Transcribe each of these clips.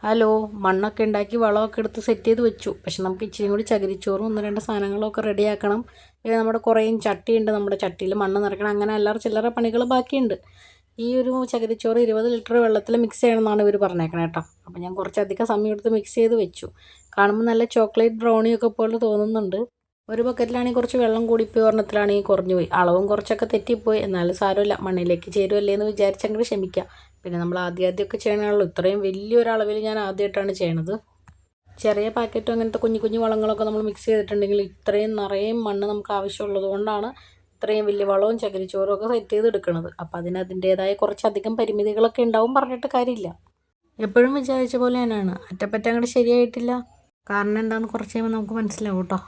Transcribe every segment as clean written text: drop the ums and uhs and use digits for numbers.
Hello. മണ്ണൊക്കെ ഉണ്ടാക്കി വളമൊക്കെ എടുത്ത് സെറ്റ് ചെയ്ത് വെച്ചു. പക്ഷെ നമുക്ക് ഇച്ചിരി കൂടി ചകിരിച്ചോറും ഒന്ന് രണ്ട് സാധനങ്ങളൊക്കെ റെഡിയാക്കണം. പിന്നെ നമ്മുടെ കുറേയും ചട്ടിയുണ്ട്, നമ്മുടെ ചട്ടിയിൽ മണ്ണ് നിറയ്ക്കണം. അങ്ങനെ അല്ലറ ചില്ലറ പണികൾ ബാക്കിയുണ്ട്. ഈ ഒരു ചകിരിച്ചോറ് 20 ലിറ്റർ വെള്ളത്തിൽ മിക്സ് ചെയ്യണമെന്നാണ് ഇവർ പറഞ്ഞേക്കണേ കേട്ടോ. അപ്പോൾ ഞാൻ കുറച്ചധികം സമയം എടുത്ത് മിക്സ് ചെയ്ത് വെച്ചു. കാണുമ്പോൾ നല്ല ചോക്ലേറ്റ് ബ്രൗണിയൊക്കെ പോലെ തോന്നുന്നുണ്ട്. ഒരു ബക്കറ്റിലാണെങ്കിൽ കുറച്ച് വെള്ളം കൂടിപ്പോയി, ഒരെണ്ണത്തിലാണെങ്കിൽ കുറഞ്ഞു പോയി. അളവും കുറച്ചൊക്കെ തെറ്റിപ്പോയി. എന്നാലും സാരമില്ല, മണ്ണിലേക്ക് ചേരുമല്ലേ എന്ന് വിചാരിച്ചങ്ങോട്ട് ക്ഷമിക്കാം. പിന്നെ നമ്മൾ ആദ്യമൊക്കെ ചെയ്യണമല്ലോ, ഇത്രയും വലിയൊരളവിൽ ഞാൻ ആദ്യമായിട്ടാണ് ചെയ്യണത്. ചെറിയ പാക്കറ്റും അങ്ങനത്തെ കുഞ്ഞു കുഞ്ഞു വളങ്ങളൊക്കെ നമ്മൾ മിക്സ് ചെയ്തിട്ടുണ്ടെങ്കിൽ ഇത്രയും നിറയെ മണ്ണ് നമുക്ക് ആവശ്യമുള്ളത് കൊണ്ടാണ് ഇത്രയും വലിയ വളവും ചകിരിച്ചോറും ഒക്കെ സെറ്റ് ചെയ്തെടുക്കുന്നത്. അപ്പോൾ അതിൻ്റേതായ കുറച്ചധികം പരിമിതികളൊക്കെ ഉണ്ടാവും, പറഞ്ഞിട്ട് കാര്യമില്ല. എപ്പോഴും വിചാരിച്ച പോലെ തന്നെയാണ്, അറ്റപ്പറ്റ അങ്ങോട്ട് ശരിയായിട്ടില്ല. കാരണം എന്താണെന്ന് കുറച്ച് കഴിയുമ്പോൾ നമുക്ക് മനസ്സിലാവും കേട്ടോ.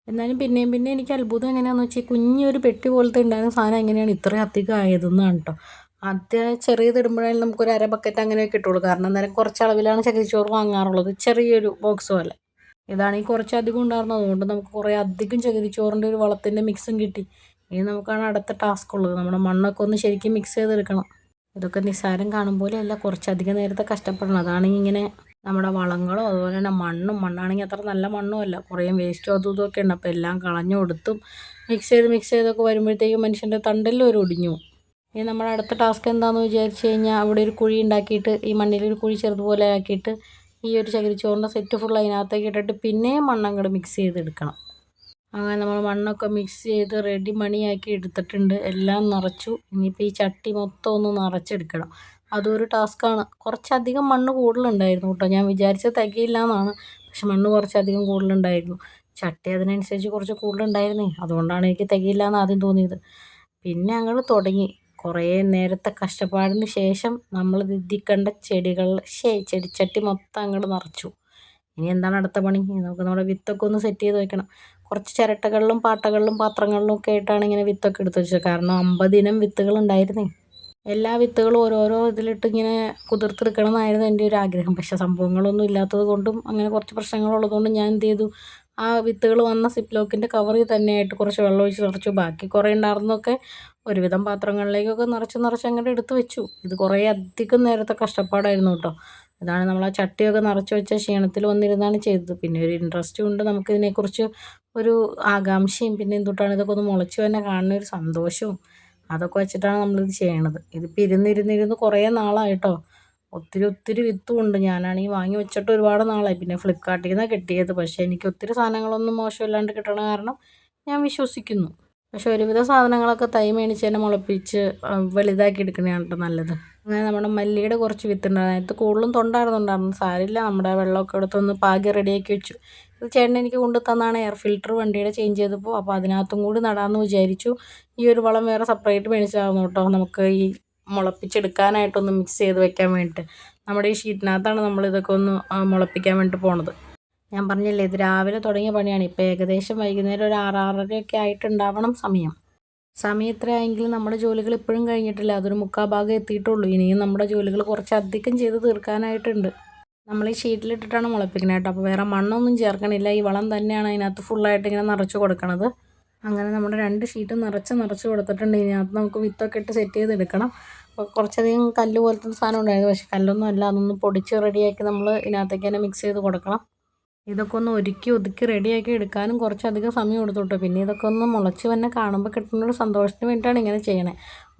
എന്നാലും പിന്നെയും പിന്നെ എനിക്ക് അത്ഭുതം എങ്ങനെയാണെന്ന് വെച്ചാൽ കുഞ്ഞൊരു പെട്ടി പോലത്തെ ഉണ്ടായിരുന്ന സാധനം എങ്ങനെയാണ് ഇത്രയും അധികം ആയതെന്നാണ് കേട്ടോ. ആദ്യം ചെറിയതിടുമ്പോഴായാലും നമുക്കൊരു അര ബക്കറ്റ് അങ്ങനെ കിട്ടുള്ളൂ. കാരണം അന്നേരം കുറച്ച് അളവിലാണ് ചകിരിച്ചോറ് വാങ്ങാറുള്ളത്, ചെറിയൊരു ബോക്സ് പോലെ. ഇതാണെങ്കിൽ കുറച്ചധികം ഉണ്ടായിരുന്നു, അതുകൊണ്ട് നമുക്ക് കുറേ അധികം ചകിരിച്ചോറിൻ്റെ ഒരു വളത്തിൻ്റെ മിക്സും കിട്ടി. ഇനി നമുക്കാണ് അടുത്ത ടാസ്ക് ഉള്ളത്, നമ്മുടെ മണ്ണൊക്കെ ഒന്ന് ശരിക്കും മിക്സ് ചെയ്തെടുക്കണം. ഇതൊക്കെ നിസ്സാരം കാണും പോലെയല്ല, കുറച്ചധികം നേരത്തെ കഷ്ടപ്പെടണം. അതാണെങ്കിൽ ഇങ്ങനെ നമ്മുടെ വളങ്ങളും അതുപോലെ തന്നെ മണ്ണാണെങ്കിൽ അത്ര നല്ല മണ്ണും അല്ല, കുറേ വേസ്റ്റും അതും ഇതൊക്കെ ഉണ്ട്. അപ്പോൾ എല്ലാം കളഞ്ഞു കൊടുത്തും മിക്സ് ചെയ്തൊക്കെ വരുമ്പോഴത്തേക്കും മനുഷ്യൻ്റെ തണ്ടെല്ലാം ഒരു ഒടിഞ്ഞു. ഇനി നമ്മുടെ അടുത്ത ടാസ്ക് എന്താണെന്ന് വിചാരിച്ചു കഴിഞ്ഞാൽ, അവിടെ ഒരു കുഴി ഉണ്ടാക്കിയിട്ട് ഈ മണ്ണിലൊരു കുഴി ചെറുതുപോലെ ആക്കിയിട്ട് ഈ ഒരു ചകിരിച്ചോറിൻ്റെ സെറ്റ് ഫുൾ അതിനകത്തേക്ക് ഇട്ടിട്ട് പിന്നെയും മണ്ണങ്ങോട്ട് മിക്സ് ചെയ്തെടുക്കണം. അങ്ങനെ നമ്മൾ മണ്ണൊക്കെ മിക്സ് ചെയ്ത് റെഡി മണിയാക്കി എടുത്തിട്ടുണ്ട്. എല്ലാം നിറച്ചു. ഇനിയിപ്പോൾ ഈ ചട്ടി മൊത്തം ഒന്ന് നിറച്ചെടുക്കണം. അതൊരു ടാസ്ക്കാണ്. കുറച്ചധികം മണ്ണ് കൂടുതലുണ്ടായിരുന്നു കേട്ടോ. ഞാൻ വിചാരിച്ചത് തികയില്ല എന്നാണ്, പക്ഷെ മണ്ണ് കുറച്ചധികം കൂടുതലുണ്ടായിരുന്നു. ചട്ടി അതിനനുസരിച്ച് കുറച്ച് കൂടുതലുണ്ടായിരുന്നേ, അതുകൊണ്ടാണ് എനിക്ക് തികയില്ല എന്ന് ആദ്യം തോന്നിയത്. പിന്നെ അങ്ങോട്ട് തുടങ്ങി കുറേ നേരത്തെ കഷ്ടപ്പാടിന് ശേഷം നമ്മൾ ഇതിൽ കണ്ട ചെടിച്ചട്ടി മൊത്തം അങ്ങോട്ട് നിറച്ചു. ഇനി എന്താണ് അടുത്ത പണി? നമുക്ക് നമ്മുടെ വിത്തൊക്കെ ഒന്ന് സെറ്റ് ചെയ്ത് വെക്കണം. കുറച്ച് ചിരട്ടകളിലും പാട്ടകളിലും പാത്രങ്ങളിലും ഒക്കെ ആയിട്ടാണ് ഇങ്ങനെ വിത്തൊക്കെ എടുത്ത് വെച്ചത്. കാരണം 50 ഇനം വിത്തുകൾ ഉണ്ടായിരുന്നേ. എല്ലാ വിത്തുകളും ഓരോരോ ഇതിലിട്ട് ഇങ്ങനെ കുതിർത്തെടുക്കണം എന്നായിരുന്നു എൻ്റെ ഒരു ആഗ്രഹം. പക്ഷെ സംഭവങ്ങളൊന്നും ഇല്ലാത്തത് കൊണ്ടും അങ്ങനെ കുറച്ച് പ്രശ്നങ്ങളുള്ളത് കൊണ്ടും ഞാൻ എന്ത് ചെയ്തു, ആ വിത്തുകൾ വന്ന സിപ്ലോക്കിൻ്റെ കവറിൽ തന്നെയായിട്ട് കുറച്ച് വെള്ളം ഒഴിച്ച് നിറച്ചു. ബാക്കി കുറേ ഉണ്ടായിരുന്നൊക്കെ ഒരുവിധം പാത്രങ്ങളിലേക്കൊക്കെ നിറച്ച് അങ്ങോട്ട് എടുത്ത് വെച്ചു. ഇത് കുറേ അധികം നേരത്തെ കഷ്ടപ്പാടായിരുന്നു കേട്ടോ. ഇതാണ് നമ്മൾ ആ ചട്ടിയൊക്കെ നിറച്ച് വെച്ച ക്ഷീണത്തിൽ വന്നിരുന്നാണ് ചെയ്തത്. പിന്നെ ഒരു ഇൻട്രസ്റ്റും ഉണ്ട് നമുക്കിതിനെക്കുറിച്ച്, ഒരു ആകാംക്ഷയും. പിന്നെ എന്തുകൊണ്ടാണ് ഇതൊക്കെ ഒന്ന് മുളച്ച് തന്നെ കാണുന്ന ഒരു സന്തോഷവും, അതൊക്കെ വെച്ചിട്ടാണ് നമ്മളിത് ചെയ്യണത്. ഇതിപ്പോൾ ഇരുന്നിരുന്ന് കുറേ നാളായിട്ടോ. ഒത്തിരി വിത്തും ഉണ്ട്. ഞാനാണെങ്കിൽ വാങ്ങി വെച്ചിട്ട് ഒരുപാട് നാളായി. പിന്നെ ഫ്ലിപ്കാർട്ടിൽ നിന്നാണ് കിട്ടിയത്. പക്ഷേ എനിക്ക് ഒത്തിരി സാധനങ്ങളൊന്നും മോശമില്ലാണ്ട് കിട്ടണ കാരണം ഞാൻ വിശ്വസിക്കുന്നു. പക്ഷെ ഒരുവിധ സാധനങ്ങളൊക്കെ തൈ മേടിച്ച് തന്നെ മുളപ്പിച്ച് വലുതാക്കി എടുക്കണതാണ് കേട്ടോ നല്ലത്. അങ്ങനെ നമ്മുടെ മല്ലിയുടെ കുറച്ച് വിത്തുണ്ടായിരുന്നു. അതിനകത്ത് കൂടുതലും തൊണ്ടായിരുന്നുണ്ടായിരുന്നു. സാരമില്ല, നമ്മുടെ വെള്ളമൊക്കെ എടുത്തൊന്ന് പാകി റെഡിയാക്കി വെച്ചു. ഇത് ചേട്ടൻ എനിക്ക് കൊണ്ടു തന്നാണ്, എയർ ഫിൽറ്റർ വണ്ടിയുടെ ചേഞ്ച് ചെയ്തപ്പോൾ. അപ്പോൾ അതിനകത്തും കൂടി നടാമെന്ന് വിചാരിച്ചു. ഈ ഒരു വളം വേറെ സെപ്പറേറ്റ് മേടിച്ചതായിരുന്നു കേട്ടോ, നമുക്ക് ഈ മുളപ്പിച്ചെടുക്കാനായിട്ടൊന്ന് മിക്സ് ചെയ്ത് വെക്കാൻ വേണ്ടിയിട്ട്. നമ്മുടെ ഈ ഷീറ്റിനകത്താണ് നമ്മളിതൊക്കെ ഒന്ന് മുളപ്പിക്കാൻ വേണ്ടിയിട്ട് പോണത്. ഞാൻ പറഞ്ഞില്ലേ, ഇത് രാവിലെ തുടങ്ങിയ പണിയാണ്. ഇപ്പോൾ ഏകദേശം വൈകുന്നേരം ഒരു 6, 6:30 ആയിട്ടുണ്ടാവണം സമയം എത്രയായെങ്കിലും നമ്മുടെ ജോലികൾ ഇപ്പോഴും കഴിഞ്ഞിട്ടില്ല. അതൊരു 3/4 ഭാഗം എത്തിയിട്ടുള്ളൂ. ഇനിയും നമ്മുടെ ജോലികൾ കുറച്ചധികം ചെയ്ത് തീർക്കാനായിട്ടുണ്ട്. നമ്മൾ ഈ ഷീറ്റിലിട്ടിട്ടാണ് മുളപ്പിക്കുന്നത് കേട്ടോ. അപ്പോൾ വേറെ മണ്ണൊന്നും ചേർക്കണില്ല, ഈ വളം തന്നെയാണ് അതിനകത്ത് ഫുള്ളായിട്ട് ഇങ്ങനെ നിറച്ച് കൊടുക്കണത്. അങ്ങനെ നമ്മുടെ 2 ഷീറ്റ് നിറച്ച് കൊടുത്തിട്ടുണ്ട്. ഇതിനകത്ത് നമുക്ക് വിത്തൊക്കെ ഇട്ട് സെറ്റ് ചെയ്തെടുക്കണം. അപ്പോൾ കുറച്ചധികം കല്ല് പോലത്തെ സാധനം ഉണ്ടായിരുന്നു, പക്ഷേ കല്ലൊന്നും അല്ല. അതൊന്ന് പൊടിച്ച് റെഡിയാക്കി നമ്മൾ ഇതിനകത്തേക്ക് തന്നെ മിക്സ് ചെയ്ത് കൊടുക്കണം. ഇതൊക്കെ ഒന്ന് ഒതുക്കി റെഡിയാക്കി എടുക്കാനും കുറച്ചധികം സമയം എടുത്തു കേട്ടോ. പിന്നെ ഇതൊക്കെ ഒന്ന് മുളച്ച് തന്നെ കാണുമ്പോൾ കിട്ടുന്നൊരു സന്തോഷത്തിന് വേണ്ടിയിട്ടാണ് ഇങ്ങനെ ചെയ്യണേ.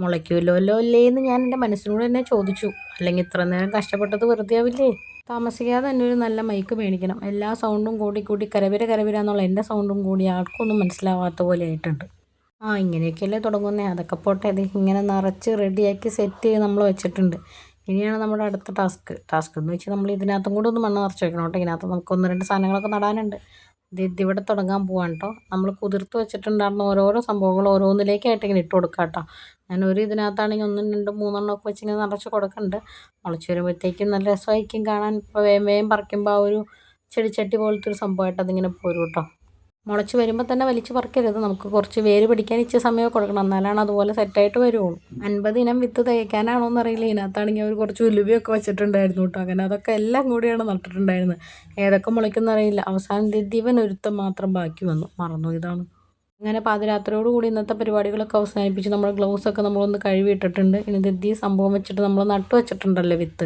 മുളയ്ക്കുമല്ലോ അല്ലേ എന്ന് ഞാൻ എൻ്റെ മനസ്സിനോട് തന്നെ ചോദിച്ചു. അല്ലെങ്കിൽ ഇത്ര നേരം കഷ്ടപ്പെട്ടത് വെറുതെ ആവില്ലേ? താമസിക്കാതെ തന്നെ ഒരു നല്ല മൈക്ക് മേടിക്കണം. എല്ലാ സൗണ്ടും കൂടി കരവിര എന്നുള്ള എൻ്റെ സൗണ്ടും കൂടി ആർക്കൊന്നും മനസ്സിലാവാത്ത പോലെ ആയിട്ടുണ്ട്. ഇങ്ങനെയൊക്കെയല്ലേ തുടങ്ങുന്നേ. അതൊക്കെ പോട്ടെ. ഇത് ഇങ്ങനെ നിറച്ച് റെഡിയാക്കി സെറ്റ് ചെയ്ത് നമ്മൾ വെച്ചിട്ടുണ്ട്. ഇനിയാണ് നമ്മുടെ അടുത്ത ടാസ്ക് എന്ന് വെച്ചാൽ നമ്മൾ ഇതിനകത്തും കൂടി ഒന്ന് മണ്ണ് നിറച്ച് വെക്കണം കേട്ടോ. ഇതിനകത്ത് നമുക്ക് 1, 2 സാധനങ്ങളൊക്കെ നടാനുണ്ട്. ഇതിവിടെ തുടങ്ങാൻ പോവാണ് കേട്ടോ. നമ്മൾ കുതിർത്ത് വെച്ചിട്ടുണ്ടായിരുന്ന ഓരോരോ സംഭവങ്ങൾ ഓരോന്നിലേക്കായിട്ട് ഇങ്ങനെ ഇട്ട് കൊടുക്കാം കേട്ടോ. ഞാൻ ഇതിനകത്താണെങ്കിൽ 1, 2, 3 ഒക്കെ വെച്ച് ഇങ്ങനെ നിറച്ച് കൊടുക്കുന്നുണ്ട്. മുളച്ച് വരുമ്പോഴത്തേക്കും നല്ല രസമായിരിക്കും കാണാൻ. ഇപ്പോൾ വേഗം പറിക്കുമ്പോൾ ആ ഒരു ചെടിച്ചട്ടി പോലത്തെ ഒരു സംഭവമായിട്ട് അതിങ്ങനെ പോരും കേട്ടോ. മുളച്ച് വരുമ്പോൾ തന്നെ വലിച്ച് പറിക്കരുത്, നമുക്ക് കുറച്ച് വേര് പിടിക്കാൻ ഇച്ചിരി സമയമൊക്കെ കൊടുക്കണം, എന്നാലാണ് അതുപോലെ സെറ്റായിട്ട് വരുള്ളൂ. 50 ഇനം വിത്ത് തയ്ക്കാനാണോ എന്നറിയില്ല. ഇതിനകത്താണെങ്കിൽ അവർ കുറച്ച് ഉലുവയൊക്കെ വെച്ചിട്ടുണ്ടായിരുന്നു കേട്ടോ. അങ്ങനെ അതൊക്കെ എല്ലാം കൂടിയാണ് നട്ടിട്ടുണ്ടായിരുന്നത്. ഏതൊക്കെ മുളയ്ക്കുമെന്ന് അറിയില്ല. അവസാനം ദിവൻ ഒരുത്തം മാത്രം ബാക്കി വന്നു, മറന്നു. ഇതാണ് അങ്ങനെ പാതിരാത്രിയോട് കൂടി ഇന്നത്തെ പരിപാടികളൊക്കെ അവസാനിപ്പിച്ച് നമ്മൾ ഗ്ലൗസൊക്കെ നമ്മളൊന്ന് കഴുകിയിട്ടിട്ടുണ്ട്. ഇനി ഈ സംഭവം വെച്ചിട്ട് നമ്മൾ നട്ടു വെച്ചിട്ടുണ്ടല്ലോ വിത്ത്,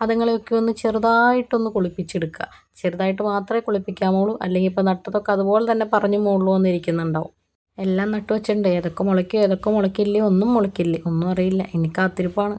അതുങ്ങളെയൊക്കെ ഒന്ന് ചെറുതായിട്ടൊന്ന് കുളിപ്പിച്ചെടുക്കുക. ചെറുതായിട്ട് മാത്രമേ കുളിപ്പിക്കാമുള്ളൂ, അല്ലെങ്കിൽ ഇപ്പോൾ നട്ടതൊക്കെ അതുപോലെ തന്നെ പറഞ്ഞു മുകളിൽ വന്നിരിക്കുന്നുണ്ടാവും. എല്ലാം നട്ടു വെച്ചിട്ടുണ്ട്. ഏതൊക്കെ മുളയ്ക്കും ഏതൊക്കെ മുളയ്ക്കില്ലേ ഒന്നും മുളയ്ക്കില്ലേ ഒന്നും അറിയില്ല. ഇനി കാത്തിരിപ്പാണ്.